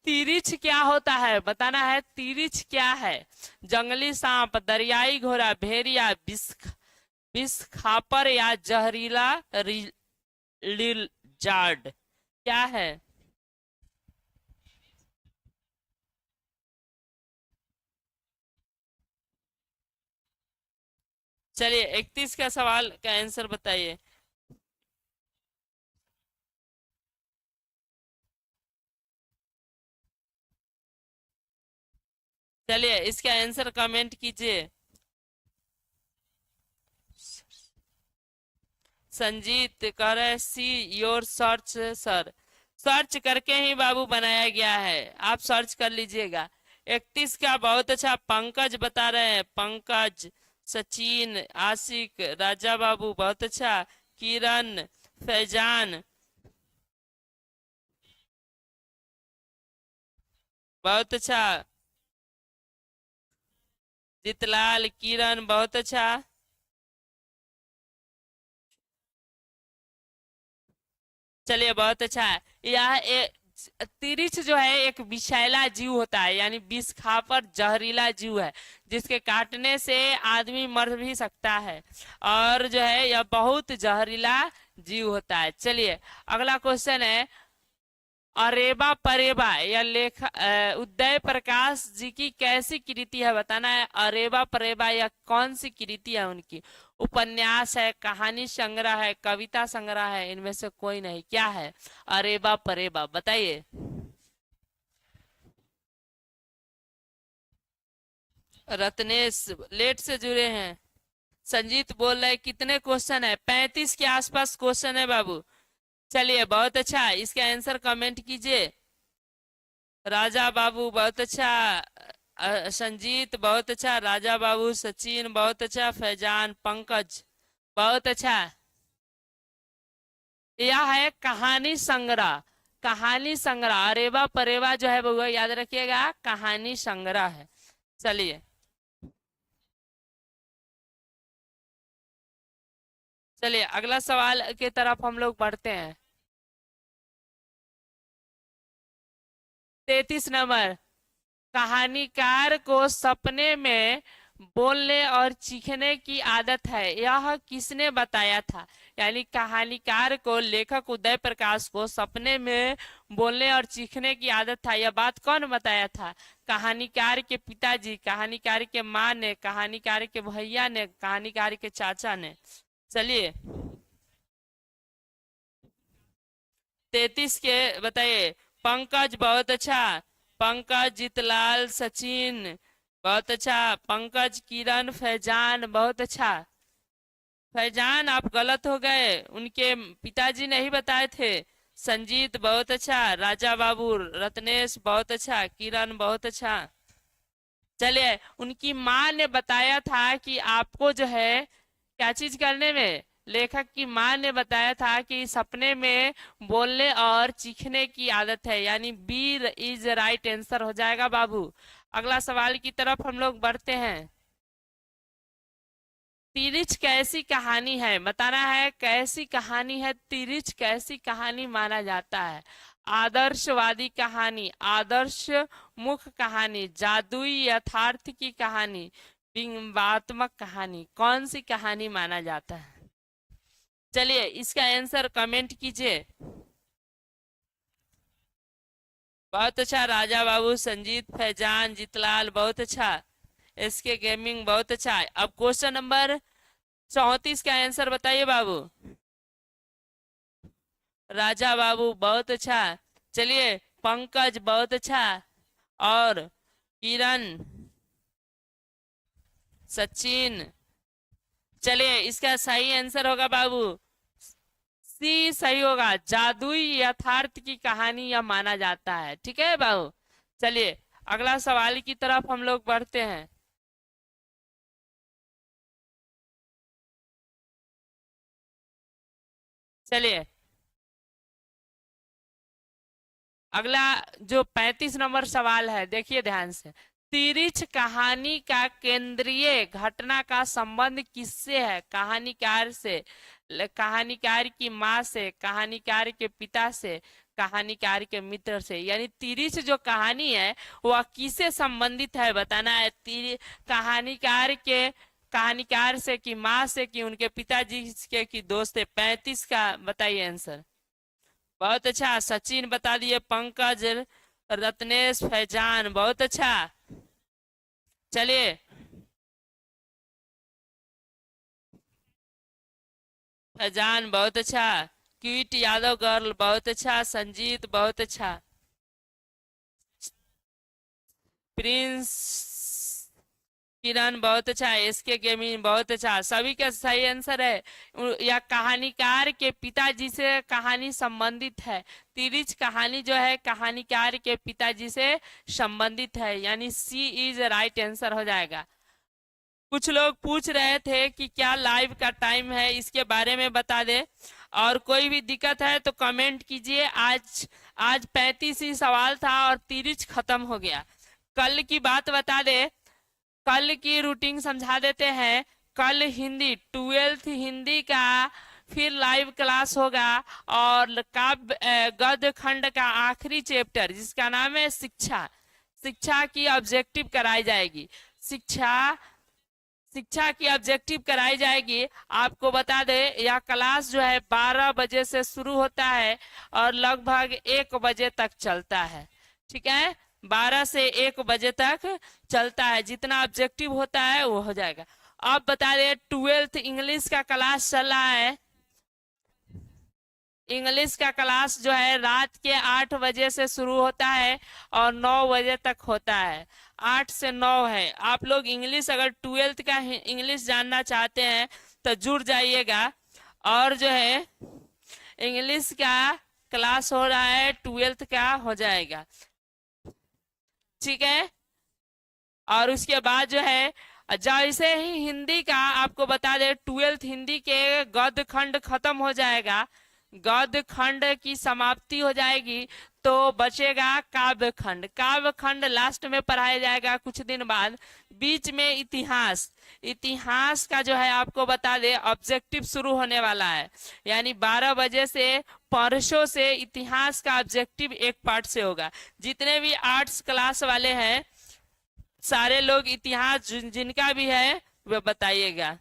तिरिच क्या होता है? बताना है तिरिच क्या है? जंगली सांप, दरियाई घोड़ा, भेड़िया, विष खापर या जहरीला लिजार्ड, क्या है? चलिए 31 का सवाल का आंसर बताइए। चलिए इसका आंसर कमेंट कीजिए। संजीत कह रहे see your search sir, search करके ही बाबू बनाया गया है, आप सर्च कर लीजिएगा। 31 का बहुत अच्छा, पंकज बता रहे हैं, पंकज, सचिन, आशिक, राजा बाबू बहुत अच्छा, किरण, फैजान बहुत अच्छा, जितलाल, किरण बहुत अच्छा। चलिए बहुत अच्छा है। तिरिच जो है एक विषैला जीव होता है, यानी विष खाकर जहरीला जीव है, जिसके काटने से आदमी मर भी सकता है, और जो है यह बहुत जहरीला जीव होता है। चलिए अगला क्वेश्चन है, अरेबा परेबा या उदय प्रकाश जी की कैसी कृति है? बताना है अरेबा परेबा या कौन सी कृति है उनकी? उपन्यास है, कहानी संग्रह है, कविता संग्रह है, इनमें से कोई नहीं, क्या है? अरेबा परेबा बताइए। रत्नेश लेट से जुड़े हैं। संजीत बोल रहे कितने क्वेश्चन है? 35 के आसपास क्वेश्चन है बाबू। चलिए बहुत अच्छा, इसका आंसर कमेंट कीजिए। राजा बाबू बहुत अच्छा, संजीत बहुत अच्छा, राजा बाबू, सचिन बहुत अच्छा, फैजान, पंकज बहुत अच्छा। यह है कहानी संग्रह, कहानी संग्रह, अरेवा परेवा जो है वो याद रखिएगा, कहानी संग्रह है। चलिए चलिए अगला सवाल की तरफ हम लोग बढ़ते हैं। 33 नंबर, कहानीकार को सपने में बोलने और चीखने की आदत है, यह किसने बताया था? यानी कहानीकार को, लेखक उदय प्रकाश को सपने में बोलने और चीखने की आदत था, यह बात कौन बताया था? कहानीकार के पिताजी, कहानीकार के माँ ने, कहानीकार के भैया ने, कहानीकार के चाचा ने। चलिए 33 के बताइए। पंकज बहुत अच्छा, पंकज, जितलाल, सचिन बहुत अच्छा, पंकज, किरण, फैजान बहुत अच्छा। फैजान आप गलत हो गए, उनके पिताजी नहीं बताए थे। संजीत बहुत अच्छा, राजा बाबू, रत्नेश बहुत अच्छा, किरण बहुत अच्छा। चलिए उनकी माँ ने बताया था कि आपको जो है क्या चीज करने में, लेखक की माँ ने बताया था कि सपने में बोलने और चीखने की आदत है, यानी बी इज राइट आंसर हो जाएगा बाबू। अगला सवाल की तरफ हम लोग बढ़ते हैं। तिरिच कैसी कहानी है? बताना है कैसी कहानी है, तिरिच कैसी कहानी माना जाता है? आदर्शवादी कहानी, आदर्श मुख कहानी, जादुई यथार्थ की कहानी, बिंबात्मक कहानी, कौन सी कहानी माना जाता है? चलिए इसका आंसर कमेंट कीजिए। बहुत अच्छा राजा बाबू, संजीत, फैजान, जीतलाल, बहुत अच्छा। एसके गेमिंग, बहुत अच्छा। अब क्वेश्चन नंबर 34 का आंसर बताइए बाबू। राजा बाबू, बहुत अच्छा। चलिए पंकज, बहुत अच्छा। और किरण, सचिन। चलिए इसका सही आंसर होगा बाबू, सी सही होगा, जादुई यथार्थ की कहानी यह माना जाता है। ठीक है बाबू। चलिए अगला सवाल की तरफ हम लोग बढ़ते हैं। चलिए अगला जो 35 नंबर सवाल है, देखिए ध्यान से। तिरिछ कहानी का केंद्रीय घटना का संबंध किससे है? कहानीकार से, कहानीकार की माँ से, कहानीकार के पिता से, कहानीकार के मित्र से। यानी तिरिछ जो कहानी है वह किससे संबंधित है बताना है। कहानीकार के, कहानीकार से, कि माँ से, कि उनके पिताजी के, कि दोस्त है। 35 का बताइए आंसर। बहुत अच्छा, सचिन बता दिए, पंकज, रत्नेश, फैजान, बहुत अच्छा। चलिए फैजान, बहुत अच्छा। क्यूट यादव गर्ल, बहुत अच्छा। संजीत, बहुत अच्छा। प्रिंस, किरण, बहुत अच्छा। एसके गेमिंग, बहुत अच्छा। सभी का सही आंसर है। या कहानीकार के पिताजी से कहानी संबंधित है। तिरिच कहानी जो है कहानीकार के पिताजी से संबंधित है, यानी सी इज राइट आंसर हो जाएगा। कुछ लोग पूछ रहे थे कि क्या लाइव का टाइम है, इसके बारे में बता दे। और कोई भी दिक्कत है तो कमेंट कीजिए। आज आज 35 ही सवाल था और 30 खत्म हो गया। कल की बात बता दे, कल की रूटीन समझा देते हैं। कल हिंदी 12th हिंदी का फिर लाइव क्लास होगा। और काव्य गद्य खंड का आखिरी चैप्टर जिसका नाम है शिक्षा, शिक्षा की ऑब्जेक्टिव कराई जाएगी। शिक्षा, शिक्षा की ऑब्जेक्टिव कराई जाएगी। आपको बता दे यह क्लास जो है 12 बजे से शुरू होता है और लगभग 1 बजे तक चलता है। ठीक है, 12 से 1 बजे तक चलता है। जितना ऑब्जेक्टिव होता है वो हो जाएगा। अब बता दे 12th इंग्लिश का क्लास चल रहा है। इंग्लिश का क्लास जो है रात के 8 बजे से शुरू होता है और 9 बजे तक होता है। 8 से 9 है। आप लोग इंग्लिश अगर 12th का इंग्लिश जानना चाहते हैं तो जुड़ जाइएगा। और जो है इंग्लिश का क्लास हो रहा है 12th का हो जाएगा। ठीक है, और उसके बाद जो है जैसे ही हिंदी का आपको बता दे 12th हिंदी के गद्य खंड खत्म हो जाएगा, गद्य खंड की समाप्ति हो जाएगी तो बचेगा काव्य खंड। काव्य खंड लास्ट में पढ़ाया जाएगा कुछ दिन बाद। बीच में इतिहास, इतिहास का जो है आपको बता दे ऑब्जेक्टिव शुरू होने वाला है। यानी 12 बजे से परसों से इतिहास का ऑब्जेक्टिव एक पार्ट से होगा। जितने भी आर्ट्स क्लास वाले हैं सारे लोग इतिहास जिनका भी है वह बताइएगा।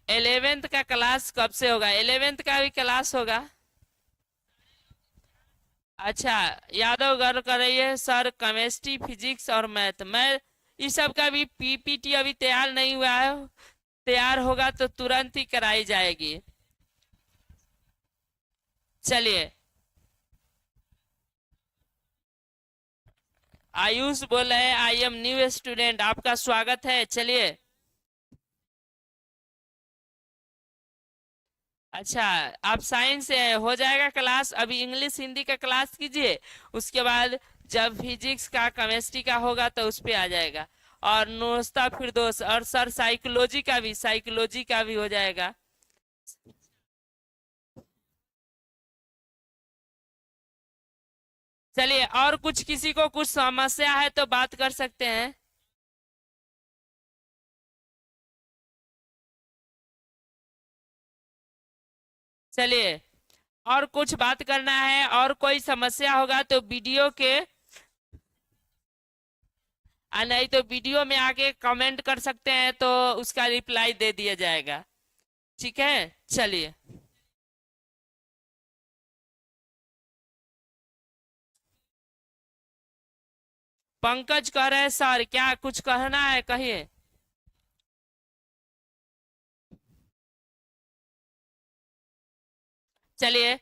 11th का क्लास कब से होगा? 11th का भी क्लास होगा। अच्छा, यादव गर्ल कर रही है सर केमिस्ट्री, फिजिक्स और मैथ। मैं इस सब का भी पीपीटी अभी तैयार नहीं हुआ है, तैयार होगा तो तुरंत ही कराई जाएगी। चलिए आयुष बोल रहे हैं आई एम न्यू स्टूडेंट, आपका स्वागत है। चलिए अच्छा, आप साइंस से हो जाएगा क्लास। अभी इंग्लिश हिंदी का क्लास कीजिए, उसके बाद जब फिजिक्स का केमिस्ट्री का होगा तो उस पे आ जाएगा। और नोस्ता फिरदौस, और सर साइकोलॉजी का भी, साइकोलॉजी का भी हो जाएगा। चलिए और कुछ किसी को कुछ समस्या है तो बात कर सकते हैं। चलिए, और कुछ बात करना है, और कोई समस्या होगा तो वीडियो के नहीं तो वीडियो में आके कमेंट कर सकते हैं, तो उसका रिप्लाई दे दिया जाएगा। ठीक है, चलिए। पंकज कह रहे हैं सर, क्या कुछ कहना है, कहिए। चलिए,